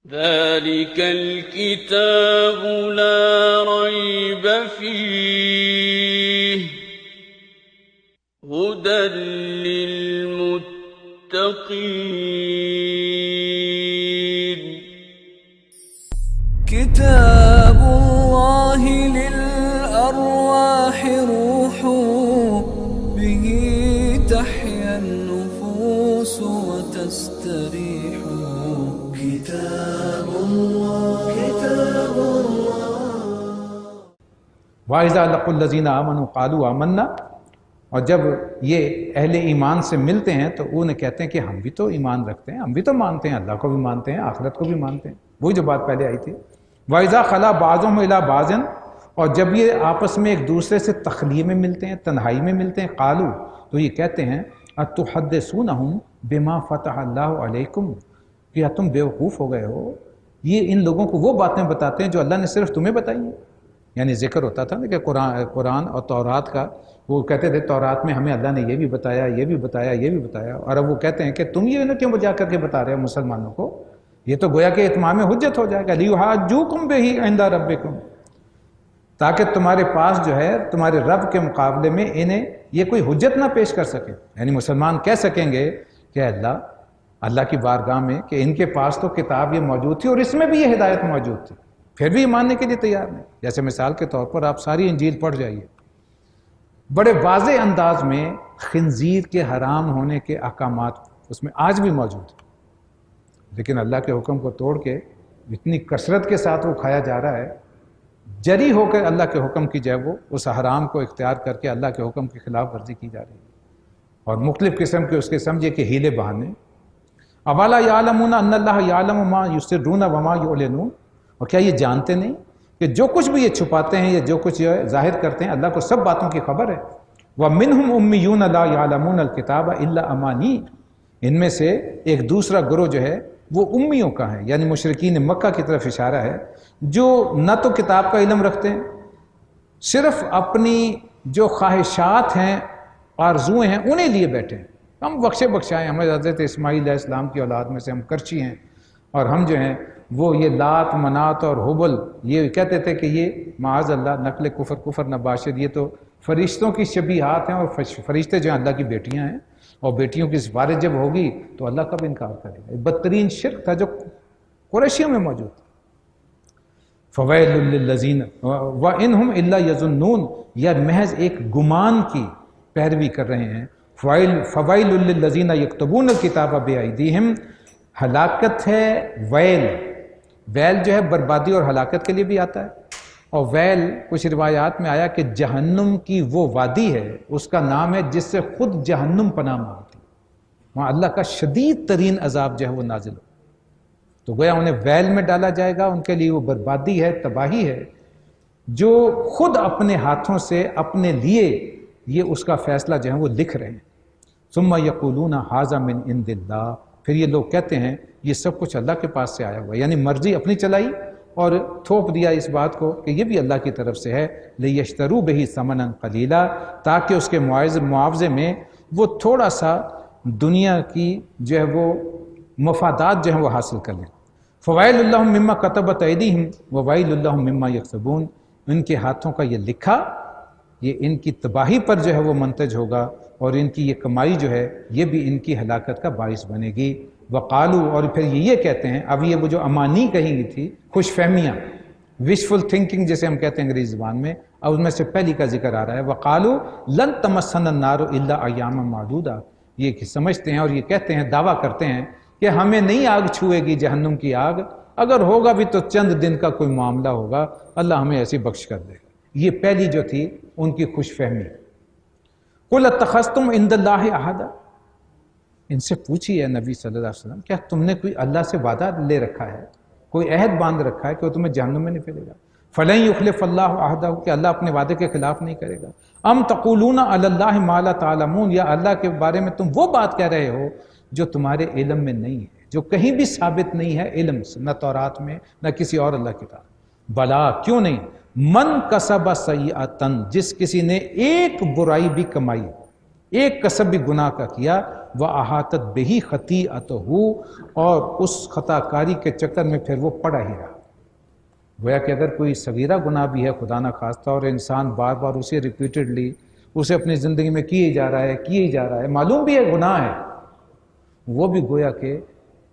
ذلك الكتاب لا ريب فيه هدى للمتقين كتاب الله للأرواح روح به تحيا النفوس وتستريح كتاب الله وَإِذَا لَقُوا الَّذِينَ آمَنُوا قَالُوا آمَنَّا، اور جب یہ اہل ایمان سے ملتے ہیں تو انہیں کہتے ہیں کہ ہم بھی تو ایمان رکھتے ہیں، ہم بھی تو مانتے ہیں، اللہ کو بھی مانتے ہیں، آخرت کو بھی مانتے ہیں، وہی جو بات پہلے آئی تھی۔ وَإِذَا خَلَا بَعْضُهُمْ إِلَىٰ بَعْضٍ، اور جب یہ آپس میں ایک دوسرے سے تخلیہ میں ملتے ہیں، تنہائی میں ملتے ہیں، قالوا، تو یہ کہتے ہیں أَتُحَدِّثُونَهُمْ بِمَا فَتَحَ اللَّهُ عَلَيْكُمْ، کیا تم بیوقوف ہو گئے ہو؟ یہ ان لوگوں کو وہ باتیں بتاتے ہیں جو اللہ نے صرف تمہیں بتائی ہیں۔ یعنی ذکر ہوتا تھا نا کہ قرآن اور تورات کا، وہ کہتے تھے تورات میں ہمیں اللہ نے یہ بھی بتایا، یہ بھی بتایا، یہ بھی بتایا، اور اب وہ کہتے ہیں کہ تم یہ انہیں کیوں بجا کر کے بتا رہے ہو مسلمانوں کو؟ یہ تو گویا کہ اتمام حجت ہو جائے گا، لِيُحَاجُّوكُمْ بِهِ عِندَ رَبِّكُمْ، تاکہ تمہارے پاس جو ہے تمہارے رب کے مقابلے میں انہیں یہ کوئی حجت نہ پیش کر سکے۔ یعنی مسلمان کہہ سکیں گے کہ اللہ کی بارگاہ میں کہ ان کے پاس تو کتاب یہ موجود تھی اور اس میں بھی یہ ہدایت موجود تھی، پھر بھی یہ ماننے کے لیے تیار نہیں۔ جیسے مثال کے طور پر آپ ساری انجیل پڑھ جائیے، بڑے واضح انداز میں خنزیر کے حرام ہونے کے احکامات اس میں آج بھی موجود ہیں، لیکن اللہ کے حکم کو توڑ کے اتنی کثرت کے ساتھ وہ کھایا جا رہا ہے، جری ہو کر اللہ کے حکم کی جائے وہ اس حرام کو اختیار کر کے اللہ کے حکم کی خلاف ورزی کی جا رہی ہے، اور مختلف قسم کے اس کے سمجھے کہ ہیلے بہانے۔ اولا یعلمون ان اللہ یعلم ما یسرون وما یعلنون، اور کیا یہ جانتے نہیں کہ جو کچھ بھی یہ چھپاتے ہیں یا جو کچھ یہ ظاہر کرتے ہیں اللہ کو سب باتوں کی خبر ہے۔ وَمِنْهُمْ أُمِّيُّونَ لَا يَعْلَمُونَ الْكِتَابَ إِلَّا أَمَانِيَّ، ان میں سے ایک دوسرا گروہ جو ہے وہ امیوں کا ہے، یعنی مشرکین مکہ کی طرف اشارہ ہے، جو نہ تو کتاب کا علم رکھتے ہیں، صرف اپنی جو خواہشات ہیں، آرزویں ہیں، انہیں لیے بیٹھے ہیں۔ ہم بخشے بخشائیں، ہمیں حضرت اسماعیل علیہ السلام کی اولاد میں سے ہم کرچی ہیں، اور ہم جو ہیں وہ یہ لات منات اور حبل یہ کہتے تھے کہ یہ معاذ اللہ نقل کفر نباشر، یہ تو فرشتوں کی شبیہات ہیں، اور فرشتے جو ہیں اللہ کی بیٹیاں ہیں، اور بیٹیوں کی سفارش جب ہوگی تو اللہ کب انکار کرے گا؟ بدترین شرک تھا جو قریشیوں میں موجود تھا۔ فَوَيْلٌ لِّلَّذِينَ وَإِنْهُمْ إِلَّا يَظُنُّونَ، یا محض ایک گمان کی پیروی کر رہے ہیں۔ فَوَيْلٌ لِّلَّذِينَ يَكْتُبُونَ الْكِتَابَ بِأَيْدِيهِمْ، ہلاکت ہے ویل جو ہے بربادی اور ہلاکت کے لیے بھی آتا ہے، اور ویل کچھ روایات میں آیا کہ جہنم کی وہ وادی ہے، اس کا نام ہے جس سے خود جہنم پناہ مانگتی، وہاں اللہ کا شدید ترین عذاب جو ہے وہ نازل ہو، تو گویا انہیں ویل میں ڈالا جائے گا، ان کے لیے وہ بربادی ہے، تباہی ہے، جو خود اپنے ہاتھوں سے اپنے لیے یہ اس کا فیصلہ جو ہے وہ لکھ رہے ہیں۔ ثم یقولون ھذا من عند اللہ، پھر یہ لوگ کہتے ہیں یہ سب کچھ اللہ کے پاس سے آیا ہوا ہے، یعنی مرضی اپنی چلائی اور تھوپ دیا اس بات کو کہ یہ بھی اللہ کی طرف سے ہے۔ لیشتروا بہ ثمنا قلیلا، تاکہ اس کے معاوضے میں وہ تھوڑا سا دنیا کی جو ہے وہ مفادات جو ہیں وہ حاصل کر لیں۔ فوائل لہم مما کتبت ایدیہم وویل لہم مما یکسبون، ان کے ہاتھوں کا یہ لکھا یہ ان کی تباہی پر جو ہے وہ منتج ہوگا، اور ان کی یہ کمائی جو ہے یہ بھی ان کی ہلاکت کا باعث بنے گی۔ وقالو، اور پھر یہ کہتے ہیں، اب یہ وہ جو امانی کہیں گی تھی، خوش فہمیاں، وشفل تھنکنگ جسے ہم کہتے ہیں انگریزی زبان میں، اب اس میں سے پہلی کا ذکر آ رہا ہے۔ وقالو لن تمسنا النار الا ایاما معدودا، یہ سمجھتے ہیں اور یہ کہتے ہیں، دعویٰ کرتے ہیں کہ ہمیں نہیں آگ چھوئے گی جہنم کی آگ، اگر ہوگا بھی تو چند دن کا کوئی معاملہ ہوگا، اللہ ہمیں ایسی بخش کر دے گا۔ یہ پہلی جو تھی ان کی خوش فہمی۔ قل اتخذتم عند اللہ عہدا، ان سے پوچھیے نبی صلی اللہ علیہ وسلم، کیا تم نے کوئی اللہ سے وعدہ لے رکھا ہے، کوئی عہد باندھ رکھا ہے کہ وہ تمہیں جہنم میں نہیں پھیلے گا؟ فلن یخلف اللہ عہدہ، کہ اللہ اپنے وعدے کے خلاف نہیں کرے گا۔ ام تقولون علی اللہ ما لا تعلمون، یا اللہ کے بارے میں تم وہ بات کہہ رہے ہو جو تمہارے علم میں نہیں ہے، جو کہیں بھی ثابت نہیں ہے علم سے، نہ تورات میں نہ کسی اور اللہ کتاب۔ بلا، کیوں نہیں، من کسب سیئۃ، جس کسی نے ایک برائی بھی کمائی، ایک کسب بھی گناہ کا کیا، وَأَحَاطَتْ بِهِ خَطِيئَتُهُ، اور اس خطا کاری کے چکر میں پھر وہ پڑا ہی رہا۔ گویا کہ اگر کوئی صغیرہ گناہ بھی ہے خدا نخواستہ اور انسان بار بار اسے ریپیٹڈلی اسے اپنی زندگی میں کیے جا رہا ہے، معلوم بھی ہے گناہ ہے، وہ بھی گویا کہ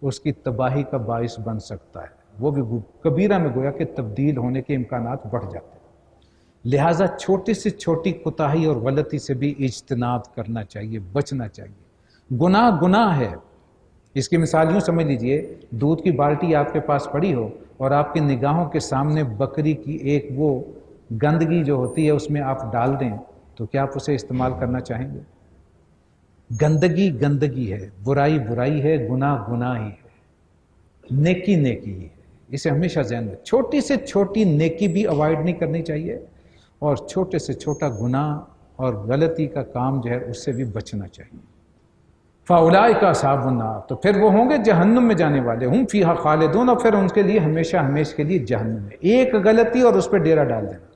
اس کی تباہی کا باعث بن سکتا ہے، وہ بھی کبیرہ میں گویا کہ تبدیل ہونے کے امکانات بڑھ جاتے ہیں۔ لہٰذا چھوٹی سے چھوٹی کوتاہی اور غلطی سے بھی اجتناب کرنا چاہیے، بچنا چاہیے۔ گناہ ہے۔ اس کی مثال یوں سمجھ لیجئے، دودھ کی بالٹی آپ کے پاس پڑی ہو اور آپ کی نگاہوں کے سامنے بکری کی ایک وہ گندگی جو ہوتی ہے اس میں آپ ڈال دیں، تو کیا آپ اسے استعمال کرنا چاہیں گے؟ گندگی ہے، برائی ہے، گناہ ہی ہے، نیکی ہے۔ اسے ہمیشہ ذہن میں، چھوٹی سے چھوٹی نیکی بھی اوائڈ نہیں کرنی چاہیے، اور چھوٹے سے چھوٹا گناہ اور غلطی کا کام جو ہے اس سے بھی بچنا چاہیے۔ فَأُولَٰئِكَ أَصْحَابُ النَّارِ، تو پھر وہ ہوں گے جہنم میں جانے والے، ہم فیہا خالدون، اور پھر ان کے لیے ہمیشہ کے لیے جہنم میں، ایک غلطی اور اس پہ ڈیرا ڈال دینا۔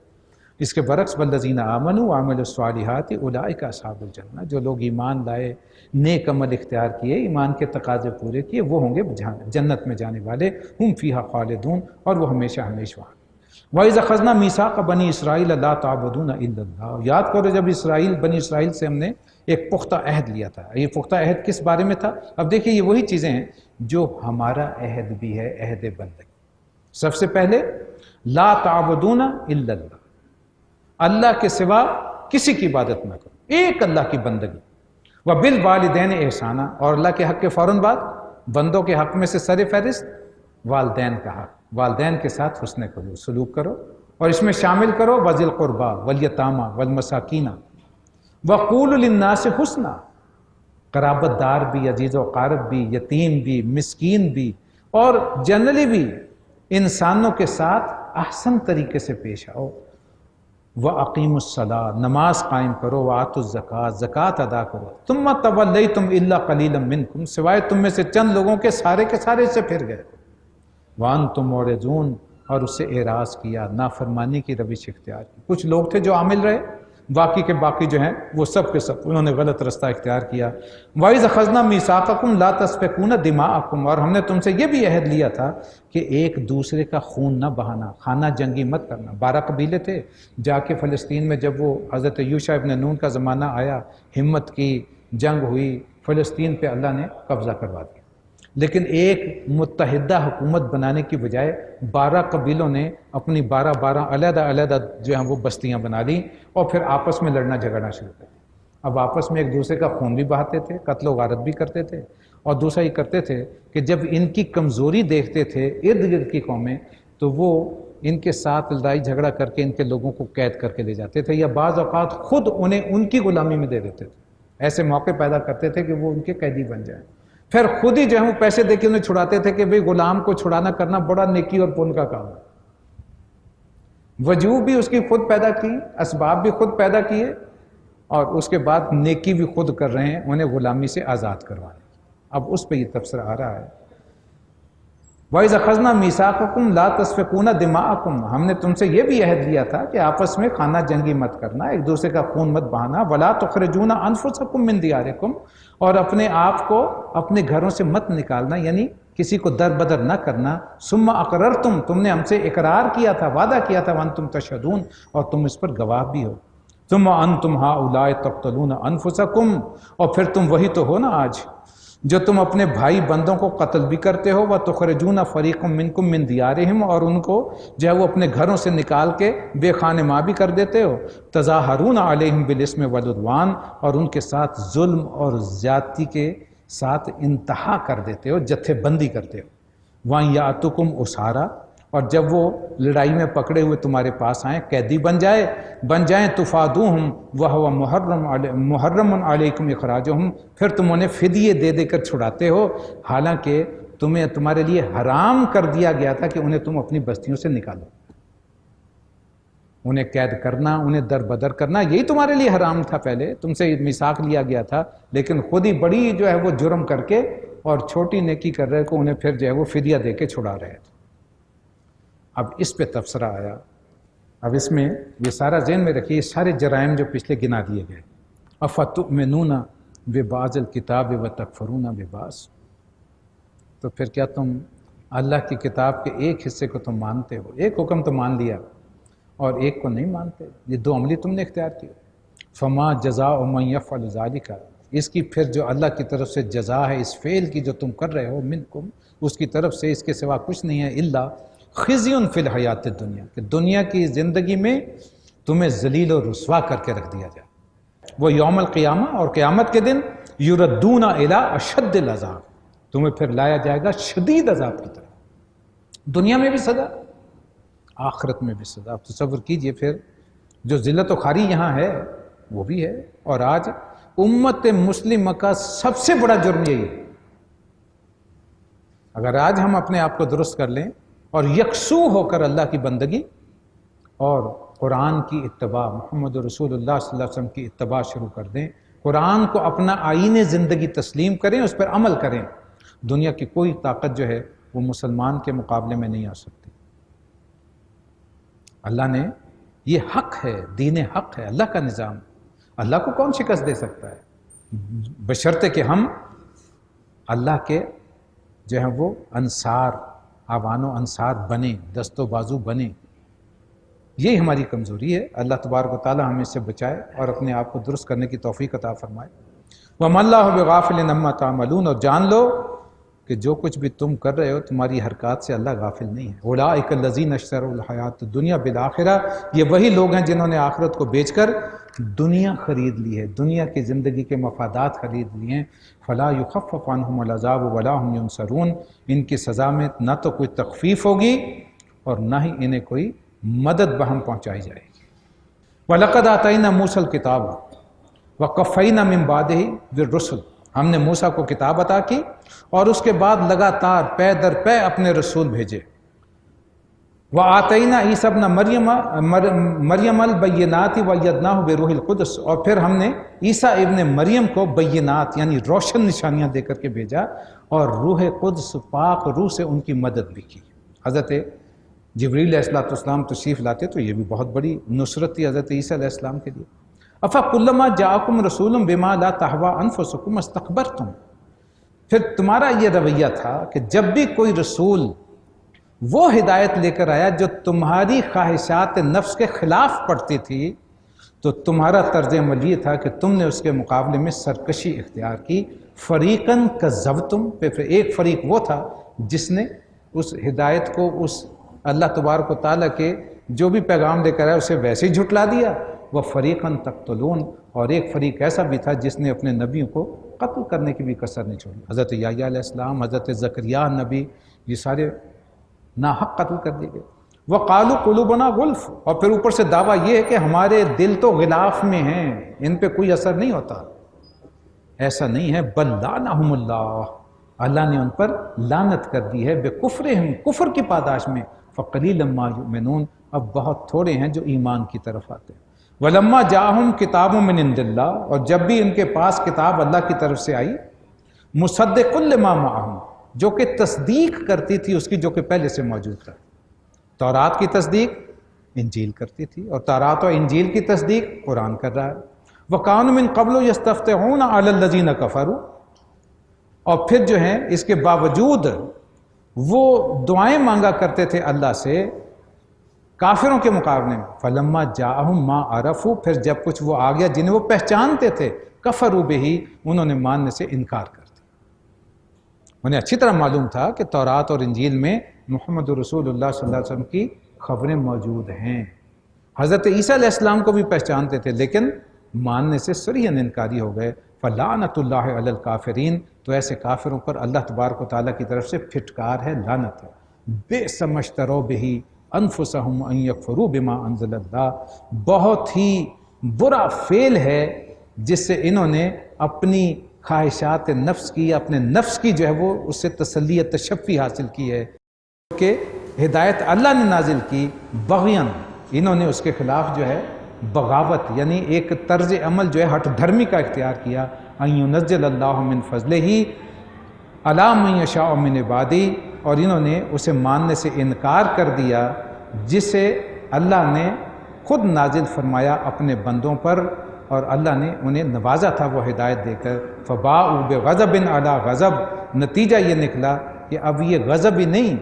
اس کے برعکس وَالَّذِينَ آمَنُوا وَعَمِلُوا الصَّالِحَاتِ أُولَٰئِكَ أَصْحَابُ الْجَنَّةِ، جو لوگ ایمان لائے، نیک عمل اختیار کیے، ایمان کے تقاضے پورے کیے، وہ ہوں گے جنت میں جانے والے، ہم فیہا خالدون، اور وہ ہمیشہ وہاں۔ وَإِذْ أَخَذْنَا مِيثَاقَ بَنِي إِسْرَائِيلَ لَا تَعْبُدُونَ إِلَّا اللَّهَ، یاد کرو جب بنی اسرائیل سے ہم نے ایک پختہ عہد لیا تھا۔ یہ پختہ عہد کس بارے میں تھا؟ اب دیکھیں یہ وہی چیزیں ہیں جو ہمارا عہد بھی ہے، عہد بندگی۔ سب سے پہلے لا تعبدون الا اللہ، اللہ کے سوا کسی کی عبادت نہ کرو، ایک اللہ کی بندگی۔ وبالوالدین احسانا، اور اللہ کے حق کے فوراً بعد بندوں کے حق میں سے سر فہرست والدین کا حق، والدین کے ساتھ حسن سلوک کرو، اور اس میں شامل کرو وذی القربیٰ والیتامیٰ والمساکین وقولوا للناس حسنا، قرابت دار بھی، عزیز و اقارب بھی، یتیم بھی، مسکین بھی، اور جنرلی بھی انسانوں کے ساتھ احسن طریقے سے پیش آؤ۔ وَأَقِيمُوا الصَّلَاةَ، نماز قائم کرو، وَآتُوا الزَّكَاةَ، زکوٰۃ ادا کرو، ثُمَّ تَوَلَّيْتُمْ إِلَّا قَلِيلًا مِّنكُمْ، سوائے تم میں سے چند لوگوں کے سارے سے پھر گئے۔ وَأَنْتُمْ مُعْرِضُونَ، اور اس سے اعراض کیا، نافرمانی کی روش اختیار کی۔ کچھ لوگ تھے جو عامل رہے، باقی کے باقی جو ہیں وہ سب کے سب انہوں نے غلط رستہ اختیار کیا۔ وَإِذْ أَخَذْنَا مِيثَاقَكُمْ لَا تَسْفِكُونَ دِمَاءَكُمْ، اور ہم نے تم سے یہ بھی عہد لیا تھا کہ ایک دوسرے کا خون نہ بہانا، خانہ جنگی مت کرنا۔ 12 قبیلے تھے، جا کے فلسطین میں جب وہ حضرت یوشع ابن نون کا زمانہ آیا، ہمت کی، جنگ ہوئی، فلسطین پہ اللہ نے قبضہ کروا دیا۔ لیکن ایک متحدہ حکومت بنانے کی بجائے 12 قبیلوں نے اپنی 12 علیحدہ جو ہیں وہ بستیاں بنا لیں، اور پھر آپس میں لڑنا جھگڑنا شروع کر دیا۔ اب آپس میں ایک دوسرے کا خون بھی بہاتے تھے، قتل و غارت بھی کرتے تھے، اور دوسرا یہ کرتے تھے کہ جب ان کی کمزوری دیکھتے تھے ارد گرد کی قومیں، تو وہ ان کے ساتھ لڑائی جھگڑا کر کے ان کے لوگوں کو قید کر کے لے جاتے تھے، یا بعض اوقات خود انہیں ان کی غلامی میں دے دیتے تھے۔ ایسے موقع پیدا کرتے تھے کہ وہ ان کے قیدی بن جائیں، پھر خود ہی جو ہے وہ پیسے دے کے انہیں چھڑاتے تھے کہ بھئی غلام کو چھڑانا کرنا بڑا نیکی اور پن کا کام ہے۔ وجوہ بھی اس کی خود پیدا کی، اسباب بھی خود پیدا کیے، اور اس کے بعد نیکی بھی خود کر رہے ہیں انہیں غلامی سے آزاد کروانے۔ اب اس پہ یہ تبصرہ آ رہا ہے، وَإِذْ أَخَذْنَا مِيثَاقَكُمْ لَا تَسْفِكُونَ دِمَاءَكُمْ، ہم نے تم سے یہ بھی عہد لیا تھا کہ آپس میں خانہ جنگی مت کرنا، ایک دوسرے کا خون مت بہانا، وَلَا تُخْرِجُونَ أَنفُسَكُم مِّن دِيَارِكُمْ، اور اپنے آپ کو اپنے گھروں سے مت نکالنا، یعنی کسی کو در بدر نہ کرنا۔ ثُمَّ أَقْرَرْتُمْ، تم نے ہم سے اقرار کیا تھا، وعدہ کیا تھا، وَأَنْتُمْ تَشْهَدُونَ، اور تم اس پر گواہ بھی ہو۔ ثُمَّ أَنْتُمْ هَؤُلَاءِ تَقْتُلُونَ أَنفُسَكُمْ، اور پھر تم وہی تو ہو نا آج جو تم اپنے بھائی بندوں کو قتل بھی کرتے ہو، وَتُخْرِجُونَ فَرِيقًا مِّنكُم مِّن دِيَارِهِمْ، اور ان کو جو ہے وہ اپنے گھروں سے نکال کے بے خانہ ماں بھی کر دیتے ہو۔ تَظَاهَرُونَ عَلَيْهِمْ بِالْإِثْمِ وَالْعُدْوَانِ، اور ان کے ساتھ ظلم اور زیادتی کے ساتھ انتہا کر دیتے ہو، جتھے بندی کرتے ہو۔ وَإِن يَأْتُكُمْ أُسَارَىٰ، اور جب وہ لڑائی میں پکڑے ہوئے تمہارے پاس آئیں، قیدی بن جائیں، تفادوہم وہو محرم علیکم اخراجہم، پھر تم انہیں فدیے دے دے کر چھڑاتے ہو، حالانکہ تمہارے لیے حرام کر دیا گیا تھا کہ انہیں تم اپنی بستیوں سے نکالو۔ انہیں قید کرنا، انہیں در بدر کرنا، یہی تمہارے لیے حرام تھا، پہلے تم سے میثاق لیا گیا تھا، لیکن خود ہی بڑی جو ہے وہ جرم کر کے اور چھوٹی نیکی کر رہے کو انہیں پھر جو ہے وہ فدیہ دے کے چھڑا رہے تھے۔ اب اس پہ تبصرہ آیا، اب اس میں یہ سارا ذہن میں رکھیے، یہ سارے جرائم جو پچھلے گنا دیے گئے، افتؤمنون ببعض الکتاب وتکفرون ببعض، تو پھر کیا تم اللہ کی کتاب کے ایک حصے کو تم مانتے ہو، ایک حکم تو مان لیا اور ایک کو نہیں مانتے؟ یہ دو عملی تم نے اختیار کی۔ فما جزاء من یفعل ذلک، اس کی پھر جو اللہ کی طرف سے جزا ہے اس فعل کی جو تم کر رہے ہو، منکم، اس کی طرف سے اس کے سوا کچھ نہیں ہے، الا خزی فی الحیات الدنیا، کہ دنیا کی زندگی میں تمہیں ذلیل و رسوا کر کے رکھ دیا جائے، وہ یوم القیامہ، اور قیامت کے دن یردون الی اشد العذاب، تمہیں پھر لایا جائے گا شدید عذاب کی طرف، دنیا میں بھی سزا آخرت میں بھی سزا۔ آپ تصور کیجئے پھر جو ذلت و خواری یہاں ہے وہ بھی ہے، اور آج امت مسلمہ کا سب سے بڑا جرم یہی ہے۔ اگر آج ہم اپنے آپ کو درست کر لیں اور یکسو ہو کر اللہ کی بندگی اور قرآن کی اتباع، محمد رسول اللہ صلی اللہ علیہ وسلم کی اتباع شروع کر دیں، قرآن کو اپنا آئین زندگی تسلیم کریں، اس پر عمل کریں، دنیا کی کوئی طاقت جو ہے وہ مسلمان کے مقابلے میں نہیں آ سکتی۔ اللہ نے، یہ حق ہے، دین حق ہے، اللہ کا نظام، اللہ کو کون شکست دے سکتا ہے؟ بشرطے کہ ہم اللہ کے جو ہیں وہ انصار، آوان و انصار بنیں، دست و بازو بنیں۔ یہی ہماری کمزوری ہے۔ اللہ تبارک و تعالی ہمیں اس سے بچائے اور اپنے آپ کو درست کرنے کی توفیق عطا فرمائے۔ وَمَا اللَّهُ بِغَافِلٍ عَمَّا تَعْمَلُونَ، اور جان لو کہ جو کچھ بھی تم کر رہے ہو تمہاری حرکات سے اللہ غافل نہیں ہے۔ اولئک الذین اشتروا الحیات الدنیا بالآخرہ، یہ وہی لوگ ہیں جنہوں نے آخرت کو بیچ کر دنیا خرید لی ہے، دنیا کی زندگی کے مفادات خرید لیے ہیں۔ فلا یخفف عنہم العذاب ولا هم ینصرون، ان کی سزا میں نہ تو کوئی تخفیف ہوگی اور نہ ہی انہیں کوئی مدد بہم پہنچائی جائے گی۔ وَلَقَدْ آتَيْنَا مُوسَى الْكِتَابَ وَقَفَّيْنَا مِن بَعْدِهِ بِالرُّسُلِ، ہم نے موسیٰ کو کتاب عطا کی اور اس کے بعد لگاتار پے در پے اپنے رسول بھیجے۔ وَآتَيْنَا عِيسَى ابْنَ مریم البینات وَأَیَّدْنَاهُ بِروحِ القدس، اور پھر ہم نے عیسیٰ ابن مریم کو بینات یعنی روشن نشانیاں دے کر کے بھیجا، اور روح قدس پاک روح سے ان کی مدد بھی کی۔ حضرت جبریل علیہ السلام تشریف لاتے تو یہ بھی بہت بڑی نصرت تھی حضرت عیسیٰ علیہ السلام کے لیے۔ افکلما جاءکم رسول بما لا تہوی انفسکم استکبرتم، پھر تمہارا یہ رویہ تھا کہ جب بھی کوئی رسول وہ ہدایت لے کر آیا جو تمہاری خواہشات نفس کے خلاف پڑتی تھی، تو تمہارا طرز عمل یہ تھا کہ تم نے اس کے مقابلے میں سرکشی اختیار کی۔ فریقاً کذبتم، پھر ایک فریق وہ تھا جس نے اس ہدایت کو، اس اللہ تبارک و تعالیٰ کے جو بھی پیغام لے کر آیا اسے ویسے ہی جھٹلا دیا۔ وہ فریقاً تقتلون، اور ایک فریق ایسا بھی تھا جس نے اپنے نبیوں کو قتل کرنے کی بھی کسر نہیں چھوڑی۔ حضرت یحییٰ علیہ السلام، حضرت زکریا نبی، یہ سارے ناحق قتل کر دیے گئے۔ وَقَالُوا قُلُوبُنَا غُلْفٌ، اور پھر اوپر سے دعویٰ یہ ہے کہ ہمارے دل تو غلاف میں ہیں، ان پہ کوئی اثر نہیں ہوتا۔ ایسا نہیں ہے، بل لعنہم اللہ، اللہ نے ان پر لعنت کر دی ہے، بکفرہم، کفر کی پاداش میں، فقلیلا ما یؤمنون، اب بہت تھوڑے ہیں جو ایمان کی طرف آتے ہیں۔ وَلَمَّا جَاءَهُمْ كِتَابٌ مِّنْ عِندِ اللَّهِ، اور جب بھی ان کے پاس کتاب اللہ کی طرف سے آئی، مُصَدِّقٌ لِّمَا مَعَهُمْ، جو کہ تصدیق کرتی تھی اس کی جو کہ پہلے سے موجود تھا۔ تورات کی تصدیق انجیل کرتی تھی، اور تورات اور انجیل کی تصدیق قرآن کر رہا ہے۔ وَكَانُوا مِن قَبْلُ يَسْتَفْتِحُونَ عَلَى الَّذِينَ كَفَرُوا، اور پھر جو ہیں اس کے باوجود وہ دعائیں مانگا کرتے تھے اللہ سے کافروں کے مقابلے میں۔ فَلَمَّا جَاءَهُم مَّا عَرَفُوا، پھر جب کچھ وہ آ گیا جنہیں وہ پہچانتے تھے، كَفَرُوا بِهِ، انہوں نے ماننے سے انکار کر دیا۔ انہیں اچھی طرح معلوم تھا کہ تورات اور انجیل میں محمد رسول اللہ صلی اللہ علیہ وسلم کی خبریں موجود ہیں، حضرت عیسیٰ علیہ السلام کو بھی پہچانتے تھے، لیکن ماننے سے صریحاً انکاری ہو گئے۔ فَلَعْنَةُ اللَّهِ عَلَى الْكَافِرِينَ، تو ایسے کافروں پر اللہ تبارک و تعالیٰ کی طرف سے پھٹکار ہے، لعنت ہے۔ بِئْسَ مَا اشْتَرَوْا بِهِ أَنفُسَهُمْ أَن يَكْفُرُوا بِمَا أَنزَلَ اللَّهُ، بہت ہی برا فعل ہے جس سے انہوں نے اپنی خواہشات نفس کی، اپنے نفس کی جو ہے وہ اس سے تسلی تشفی حاصل کی ہے کہ ہدایت اللہ نے نازل کی، بغیاً انہوں نے اس کے خلاف جو ہے بغاوت، یعنی ایک طرز عمل جو ہے ہٹ دھرمی کا اختیار کیا۔ ان ينزل اللہ من فضلہ علی من یشاء من عبادہ، اور انہوں نے اسے ماننے سے انکار کر دیا جسے اللہ نے خود نازل فرمایا اپنے بندوں پر، اور اللہ نے انہیں نوازا تھا وہ ہدایت دے کر، فباؤ بغضب علی غضب، نتیجہ یہ نکلا کہ اب یہ غضب ہی نہیں،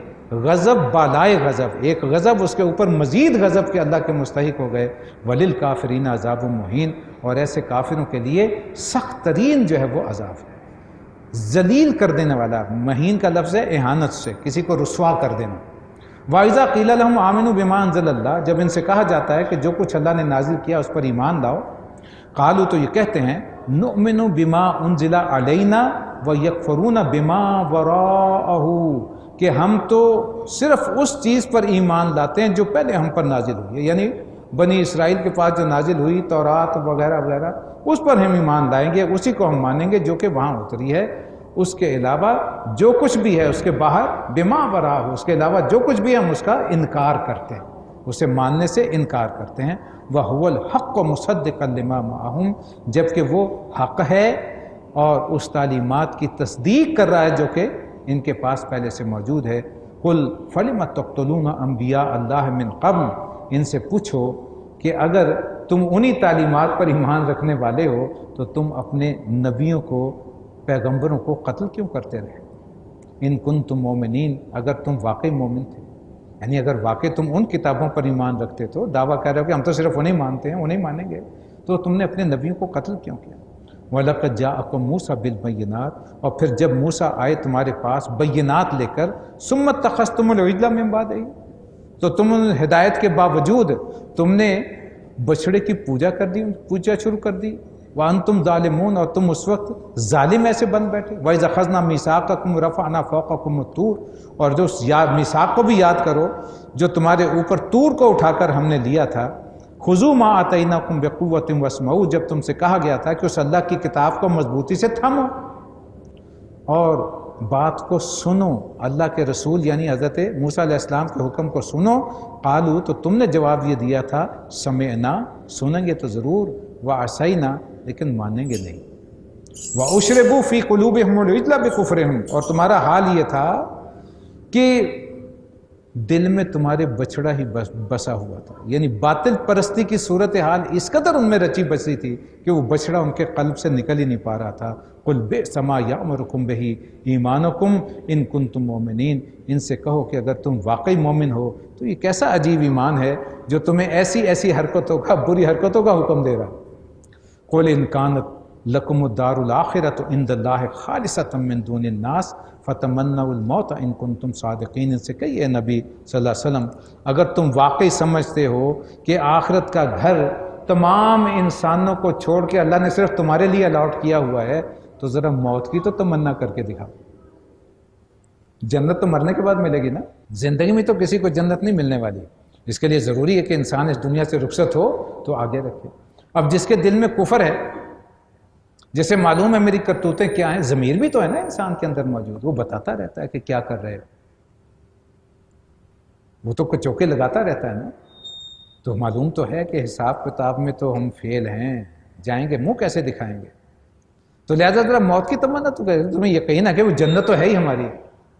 غضب بالائے غضب، ایک غضب اس کے اوپر مزید غضب کے اللہ کے مستحق ہو گئے، وللکافرین عذاب مہین، اور ایسے کافروں کے لیے سخت ترین جو ہے وہ عذاب ہے، ذلیل کر دینے والا۔ مہین کا لفظ ہے اہانت سے، کسی کو رسوا کر دینا۔ وَإِذَا قِيلَ لَهُمْ آمِنُوا بِمَا أَنزَلَ اللَّهُ، جب ان سے کہا جاتا ہے کہ جو کچھ اللہ نے نازل کیا اس پر ایمان لاؤ، قالوا تو یہ کہتے ہیں نؤمن بما انزل علینا ویکفرون بما وراءہ، کہ ہم تو صرف اس چیز پر ایمان لاتے ہیں جو پہلے ہم پر نازل ہوئی ہے، یعنی بنی اسرائیل کے پاس جو نازل ہوئی تورات وغیرہ وغیرہ اس پر ہم ایمان لائیں گے، اسی کو ہم مانیں گے جو کہ وہاں اتری ہے، اس کے علاوہ جو کچھ بھی ہے اس کے باہر بما وراءہ، اس کے علاوہ جو کچھ بھی ہم اس کا انکار کرتے ہیں، اسے ماننے سے انکار کرتے ہیں۔ وَهُوَ الْحَقُّ مُصَدِّقًا لِمَا مَعَهُمْ، جبکہ وہ حق ہے اور اس تعلیمات کی تصدیق کر رہا ہے جو کہ ان کے پاس پہلے سے موجود ہے۔ قُلْ فَلِمَ تَقْتُلُونَ أَنْبِيَاءَ اللَّهِ مِنْ قَبْلُ، ان سے پوچھو کہ اگر تم انہی تعلیمات پر ایمان رکھنے والے ہو تو تم اپنے نبیوں کو، پیغمبروں کو قتل کیوں کرتے رہے؟ ان کنتم مومنین، اگر تم واقعی مومن تھے، یعنی اگر واقعی تم ان کتابوں پر ایمان رکھتے تو دعویٰ کر رہے ہو کہ ہم تو صرف انہیں مانتے ہیں، انہیں مانیں گے، تو تم نے اپنے نبیوں کو قتل کیوں کیا؟ وَلَقَدْ جَاءَكُم مُوسَىٰ بِالْبَيِّنَاتِ، اور پھر جب موسیٰ آئے تمہارے پاس بینات لے کر، ثُمَّ اتَّخَذْتُمُ الْعِجْلَ مِن بَعْدِهِ، تو تم ہدایت کے باوجود تم نے بچھڑے کی پوجا کر دی، پوجا شروع کر دی، وَأَنْتُمْ ظَالِمُونَ، اور تم اس وقت ظالم ایسے بن بیٹھے۔ وَإِذْ أَخَذْنَا مِيثَاقَكُمْ وَرَفَعْنَا فَوْقَكُمُ الطُّورَ، اور جو میثاق کو بھی یاد کرو جو تمہارے اوپر طور کو اٹھا کر ہم نے لیا تھا۔ خُذُوا مَا آتَيْنَاكُمْ بِقُوَّةٍ وَاسْمَعُوا، جب تم سے کہا گیا تھا کہ اس اللہ کی کتاب کو مضبوطی سے تھامو اور بات کو سنو، اللہ کے رسول یعنی حضرت موسیٰ علیہ السلام کے حکم کو سنو۔ قالوا، تو تم نے جواب یہ دیا تھا سمعنا، سنیں گے تو ضرور، وعصینا، لیکن مانیں گے نہیں، وَأُشْرِبُوا فِي قُلُوبِهِمُ الْعِجْلَ بِكُفْرِهِمْ، اور تمہارا حال یہ تھا کہ دل میں تمہارے بچڑا ہی بسا ہوا تھا، یعنی باطل پرستی کی صورتحال اس قدر ان میں رچی بسی تھی کہ وہ بچڑا ان کے قلب سے نکل ہی نہیں پا رہا تھا۔ قُلْ بِئْسَ مَا يَأْمُرُكُمْ بِهِ ایمانُكُمْ إِن كُنتُم مُؤْمِنِينَ، ان سے کہو کہ اگر تم واقعی مومن ہو تو یہ کیسا عجیب ایمان ہے جو تمہیں ایسی ایسی حرکتوں کا، بری حرکتوں کا حکم دے رہا۔ قُلْ إِن كَانَتْ لَكُمُ الدَّارُ الْآخِرَةُ عِندَ اللَّهِ خَالِصَةً مِّن دُونِ النَّاسِ فَتَمَنَّوُا الْمَوْتَ إِن كُنتُمْ صَادِقِينَ، ان سے کہیے نبی صلی اللہ علیہ وسلم اگر تم واقعی سمجھتے ہو کہ آخرت کا گھر تمام انسانوں کو چھوڑ کے اللہ نے صرف تمہارے لیے الاٹ کیا ہوا ہے تو ذرا موت کی تو تمنا کر کے دکھاؤ۔ جنت تو مرنے کے بعد ملے گی نا، زندگی میں تو کسی کو جنت نہیں ملنے والی، اس کے لیے ضروری ہے کہ انسان اس دنیا سے رخصت ہو تو آگے رکھے۔ اب جس کے دل میں کفر ہے، جسے معلوم ہے میری کرتوتیں کیا ہیں، ضمیر بھی تو ہے نا انسان کے اندر موجود، وہ بتاتا رہتا ہے کہ کیا کر رہے ہو، وہ تو کچوکے لگاتا رہتا ہے نا، تو معلوم تو ہے کہ حساب کتاب میں تو ہم فیل ہیں، جائیں گے منہ کیسے دکھائیں گے؟ تو لہذا ذرا موت کی تمنا تو کرے، تمہیں یقین ہے کہ وہ جنت تو ہے ہی ہماری،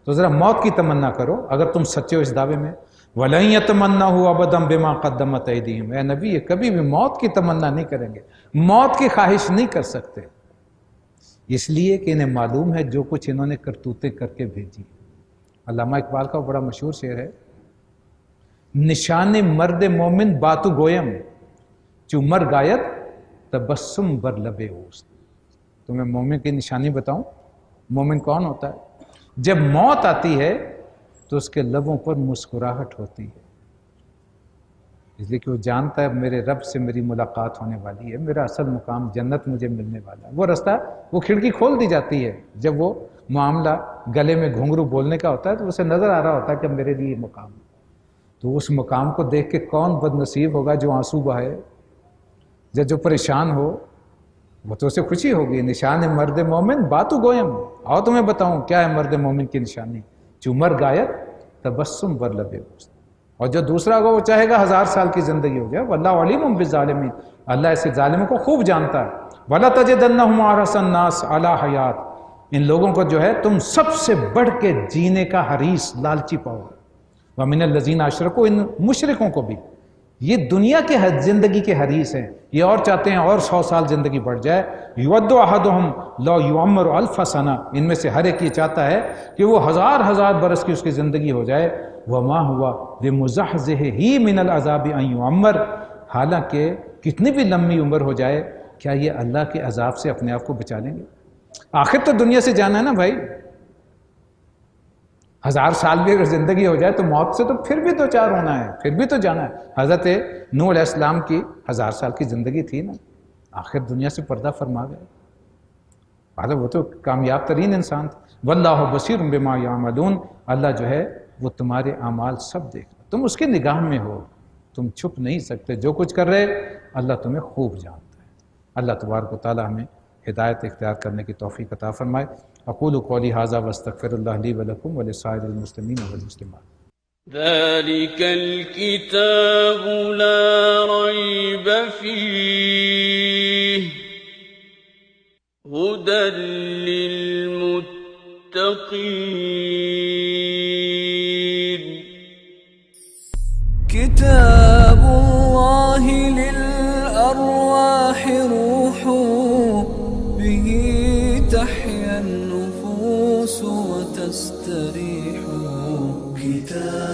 تو ذرا موت کی تمنا کرو اگر تم سچے ہو اس دعوے میں۔ وَلَن يَتَمَنَّهُ أَبَدًا بِمَا قَدَّمَتْ أَيْدِيهِمْ، اے نبی یہ کبھی بھی موت کی تمنا نہیں کریں گے، موت کی خواہش نہیں کر سکتے، اس لیے کہ انہیں معلوم ہے جو کچھ انہوں نے کرتوتیں کر کے بھیجی۔ علامہ اقبال کا بڑا مشہور شعر ہے، نشان مرد مومن باتو گویم چو مر گایت تبسم بر لب اوست۔ تمہیں مومن کی نشانی بتاؤں، مومن کون ہوتا ہے؟ جب موت آتی ہے تو اس کے لبوں پر مسکراہٹ ہوتی ہے، اس لیے کہ وہ جانتا ہے میرے رب سے میری ملاقات ہونے والی ہے، میرا اصل مقام جنت مجھے ملنے والا ہے۔ وہ رستہ، وہ کھڑکی کھول دی جاتی ہے جب وہ معاملہ گلے میں گھنگرو بولنے کا ہوتا ہے تو اسے نظر آ رہا ہوتا ہے کہ میرے لیے مقام ہے، تو اس مقام کو دیکھ کے کون بد نصیب ہوگا جو آنسو بہائے، جو پریشان ہو، وہ تو اسے خوشی ہوگی۔ نشان مرد مومن باتو گویم، آؤ تمہیں بتاؤں کیا ہے مرد مومن کی نشانی، چمر گایت تبسم بر لب اوست، اور جو دوسرا ہوگا وہ چاہے گا 1000 سال کی زندگی ہو جائے۔ واللہ علیم بالظالمین، اللہ ایسے ظالموں کو خوب جانتا ہے۔ وَلَا تَجِدَنَّهُمْ أَحْرَصَ النَّاسِ عَلَىٰ حَيَاتٍ، ان لوگوں کو جو ہے تم سب سے بڑھ کے جینے کا حریص، لالچی پاؤ گے۔ وَمِنَ الَّذِينَ أَشْرَكُوا، ان مشرکوں کو بھی، یہ دنیا کے زندگی کے حریص ہیں، یہ اور چاہتے ہیں اور 100 سال زندگی بڑھ جائے. یود احدہم لو یعمر الف سنہ، ان میں سے ہر ایک یہ چاہتا ہے کہ وہ ہزار برس کی اس کی زندگی ہو جائے. وما ہوا بمزحزحہ من العذاب ان یعمر، حالانکہ کتنی بھی لمبی عمر ہو جائے کیا یہ اللہ کے عذاب سے اپنے آپ کو بچا لیں گے؟ آخر تو دنیا سے جانا ہے نا بھائی. 1000 سال بھی اگر زندگی ہو جائے تو موت سے تو پھر بھی دو چار ہونا ہے، پھر بھی تو جانا ہے. حضرت نوح علیہ السلام کی 1000 سال کی زندگی تھی نا، آخر دنیا سے پردہ فرما گئے. بعد وہ تو کامیاب ترین انسان تھا. واللہ بصیر بما یعملون، اللہ جو ہے وہ تمہارے اعمال سب دیکھ رہا، تم اس کی نگاہ میں ہو، تم چھپ نہیں سکتے. جو کچھ کر رہے اللہ تمہیں خوب جانتا ہے. اللہ تبارک و تعالی ہمیں ہدایت اختیار کرنے کی توفیق عطا فرمائے. اقول قولی ھذا واستغفر اللہ لی ولکم ولسائر المسلمین والمسلمات. ذلك الكتاب لا ريب فيه هدى للمتقين. كتاب الله للأرواح روح، به تحيا النفوس وتستريح. كتاب